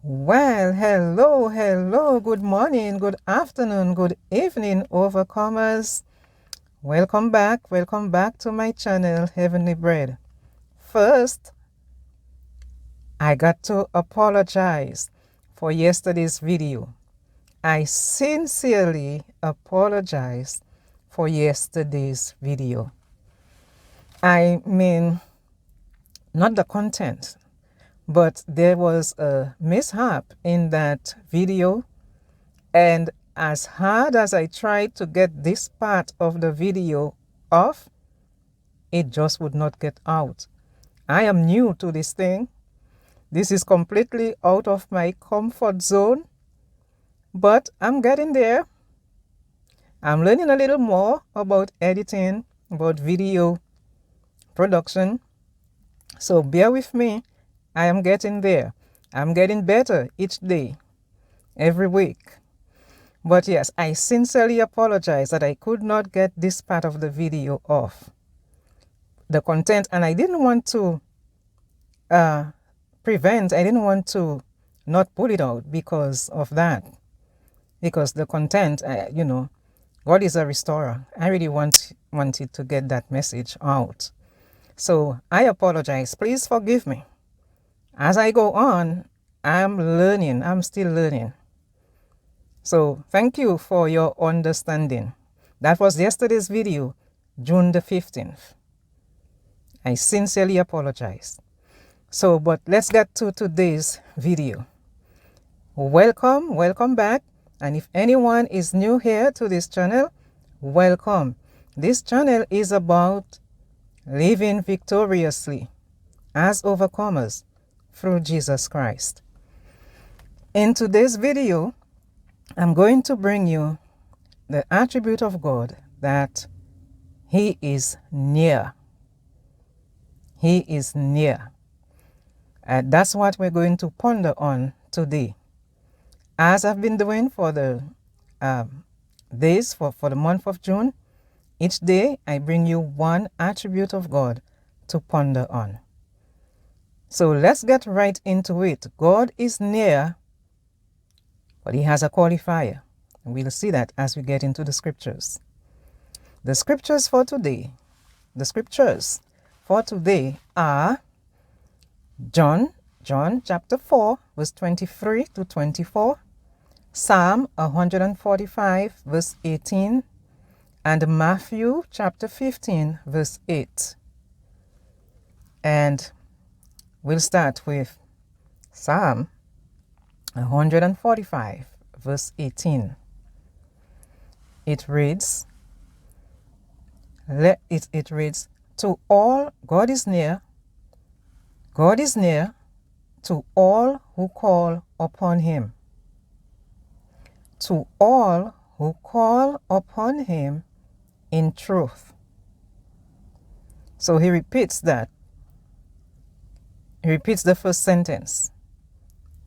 Well, hello, good morning, good afternoon, good evening, overcomers. Welcome back to my channel, Heavenly Bread. First, I got to apologize for yesterday's video. I sincerely apologize for yesterday's video. I mean, not the content, but there was a mishap in that video. And as hard as I tried to get this part of the video off, it just would not get out. I am new to this thing. This is completely out of my comfort zone, but I'm getting there. I'm learning a little more about editing, about video production. So bear with me. I am getting there. I'm getting better each day, every week. But yes, I sincerely apologize that I could not get this part of the video off. The content, and I didn't want to I didn't want to not put it out because of that. Because the content, God is a restorer. I really wanted to get that message out. So I apologize. Please forgive me. As I go on, I'm learning. I'm still learning. So thank you for your understanding. That was yesterday's video, June the 15th. I sincerely apologize. So, but let's get to today's video. Welcome back. And if anyone is new here to this channel, welcome. This channel is about living victoriously as overcomers through Jesus Christ. In today's video, I'm going to bring you the attribute of God that He is near. He is near. That's what we're going to ponder on today. As I've been doing for the days for the month of June, each day I bring you one attribute of God to ponder on. So let's get right into it. God is near, but He has a qualifier. And we'll see that as we get into the scriptures. The scriptures for today are John chapter 4, verse 23 to 24, Psalm 145, verse 18, and Matthew chapter 15, verse 8. And we'll start with Psalm 145, verse 18. It reads, to all, God is near to all who call upon Him. To all who call upon Him in truth. So he repeats that. He repeats the first sentence.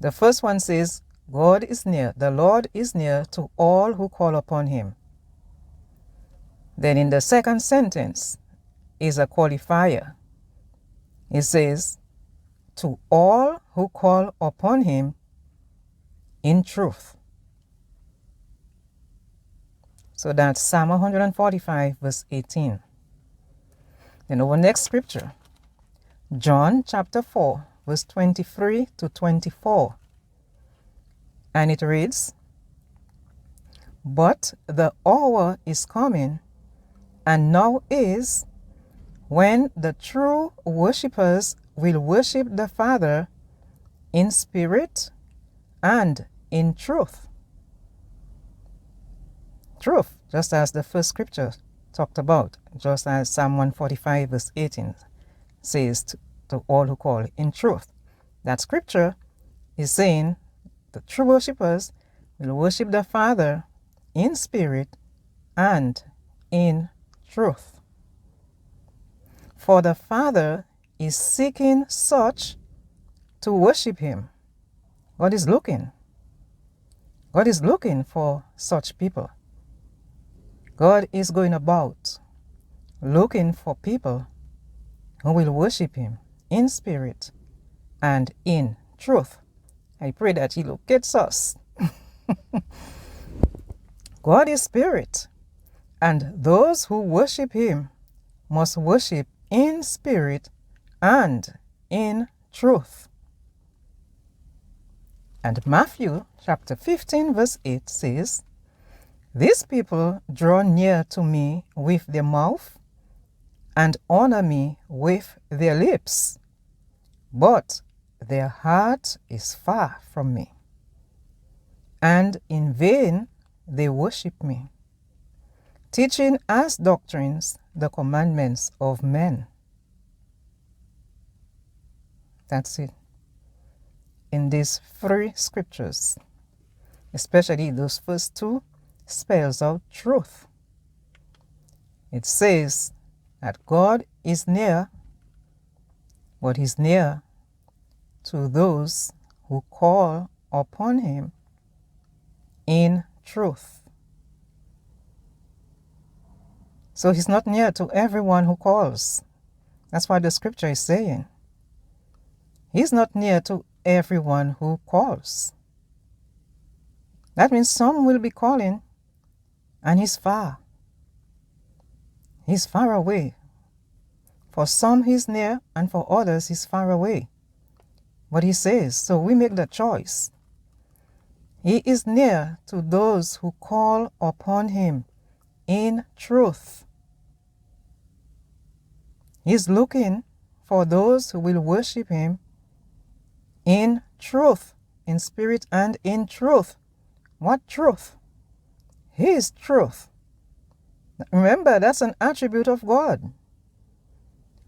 The first one says, God is near, the Lord is near to all who call upon Him. Then in the second sentence is a qualifier. It says, to all who call upon Him in truth. So that's Psalm 145, verse 18. Then our next scripture, John chapter 4, verse 23 to 24. And it reads, but the hour is coming, and now is, when the true worshippers will worship the Father in spirit and in truth. Truth, just as the first scripture talked about, just as Psalm 145 verse 18 says to all who call in truth. That scripture is saying the true worshippers will worship the Father in spirit and in truth. For the Father is seeking such to worship Him. God is looking. God is looking for such people. God is going about looking for people who will worship Him in spirit and in truth. I pray that He locates us. God is spirit, and those who worship Him must worship in spirit and in truth. And Matthew chapter 15 verse 8 says, "These people draw near to me with their mouth and honor me with their lips, but their heart is far from me, and in vain they worship me, teaching as doctrines the commandments of men." That's it. In these three scriptures, especially those first two, spells out truth. It says that God is near, but He's near to those who call upon Him in truth. So He's not near to everyone who calls. That's what the scripture is saying. He's not near to everyone who calls. That means some will be calling and He's far. He's far away. For some He's near, and for others He's far away. But He says, so we make the choice. He is near to those who call upon Him in truth. He's looking for those who will worship Him in truth, in spirit and in truth. What truth? His truth. Remember, that's an attribute of God.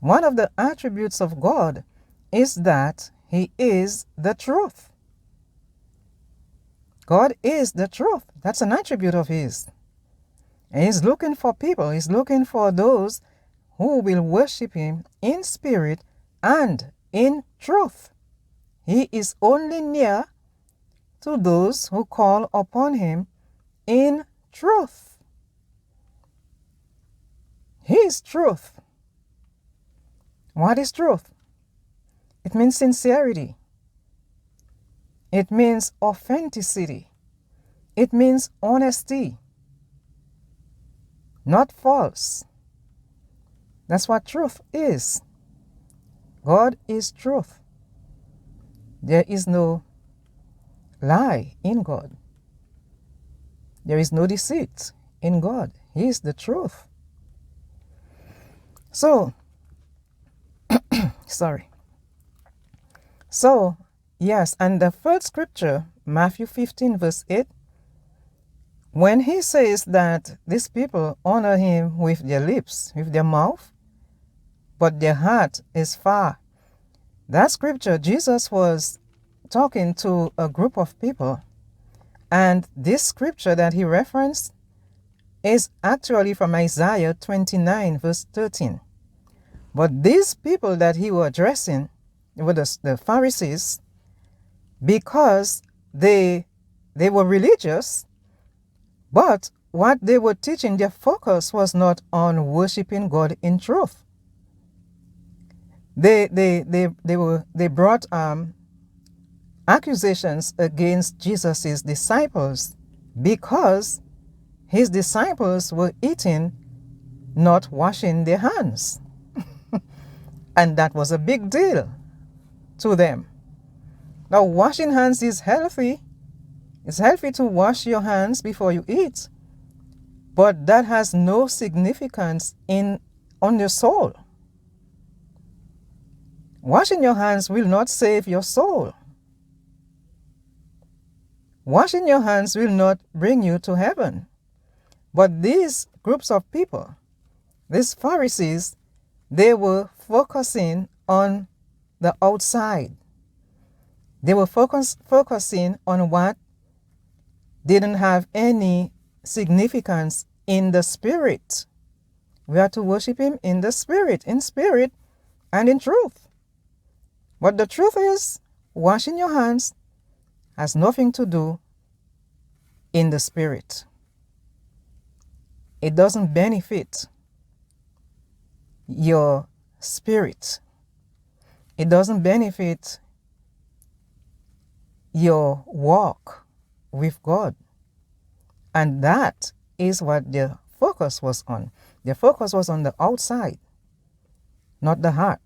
One of the attributes of God is that He is the truth. God is the truth. That's an attribute of His. And He's looking for people. He's looking for those who will worship Him in spirit and in truth. He is only near to those who call upon Him in truth. His truth. What is truth? It means sincerity. It means authenticity. It means honesty. Not false. That's what truth is. God is truth. There is no lie in God. There is no deceit in God. He is the truth. So, So, yes, and the third scripture, Matthew 15 verse 8, when He says that these people honor Him with their lips, with their mouth, but their heart is far. That scripture, Jesus was talking to a group of people, and this scripture that He referenced is actually from Isaiah 29 verse 13. But these people that He was addressing were the Pharisees, because they were religious, but what they were teaching, their focus was not on worshiping God in truth. They brought accusations against Jesus' disciples because His disciples were eating, not washing their hands. And that was a big deal to them. Now, washing hands is healthy. It's healthy to wash your hands before you eat. But that has no significance on your soul. Washing your hands will not save your soul. Washing your hands will not bring you to heaven. But these groups of people, these Pharisees, they were focusing on the outside. They were focusing on what didn't have any significance in the spirit. We are to worship Him in the spirit and in truth. But the truth is, washing your hands has nothing to do in the spirit. It doesn't benefit your spirit. It doesn't benefit your walk with God. And that is what the focus was on. The focus was on the outside, not the heart.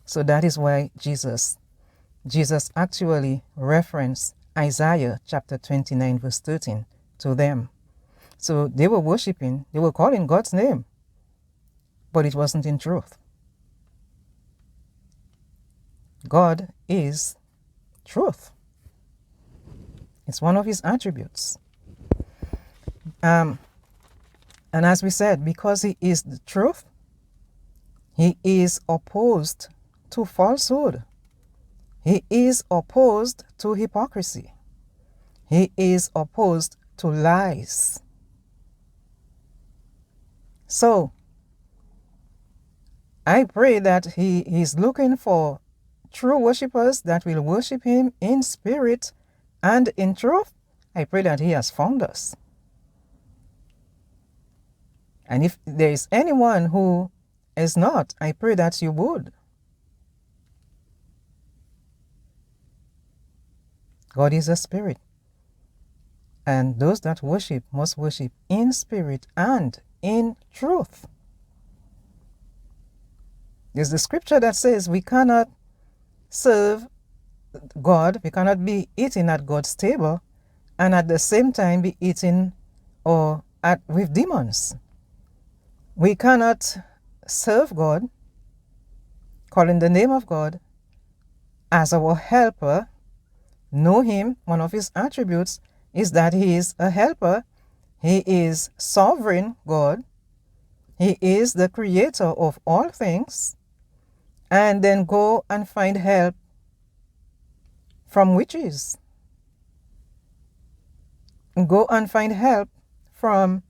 So that is why Jesus actually referenced Isaiah chapter 29 verse 13 to them. So they were worshiping, they were calling God's name, but it wasn't in truth. God is truth. It's one of his attributes. And as we said, because he is the truth, he is opposed to falsehood. He is opposed to hypocrisy. He is opposed to lies. So, I pray that he is looking for true worshippers that will worship him in spirit and in truth. I pray that he has found us. And if there is anyone who is not, I pray that you would. God is a spirit. And those that worship must worship in spirit and in truth. There's the scripture that says we cannot serve God, we cannot be eating at God's table and at the same time be eating with demons. We cannot serve God, calling the name of God as our helper, know him. One of his attributes is that he is a helper. He is sovereign God. He is the creator of all things. And then go and find help from witches. Go and find help from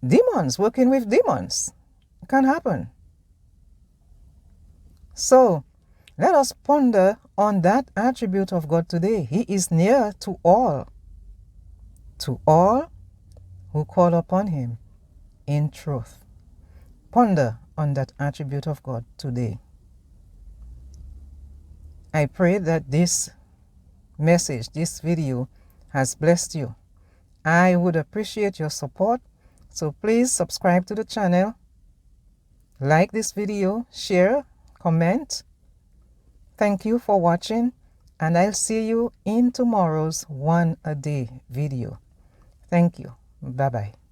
demons, working with demons. It can happen. So, let us ponder on that attribute of God today. He is near to all who call upon him in truth. Ponder on that attribute of God today. I pray that this message, this video, has blessed you. I would appreciate your support, so please subscribe to the channel, like this video, share, comment. Thank you for watching, and I'll see you in tomorrow's One a Day video. Thank you. Bye-bye.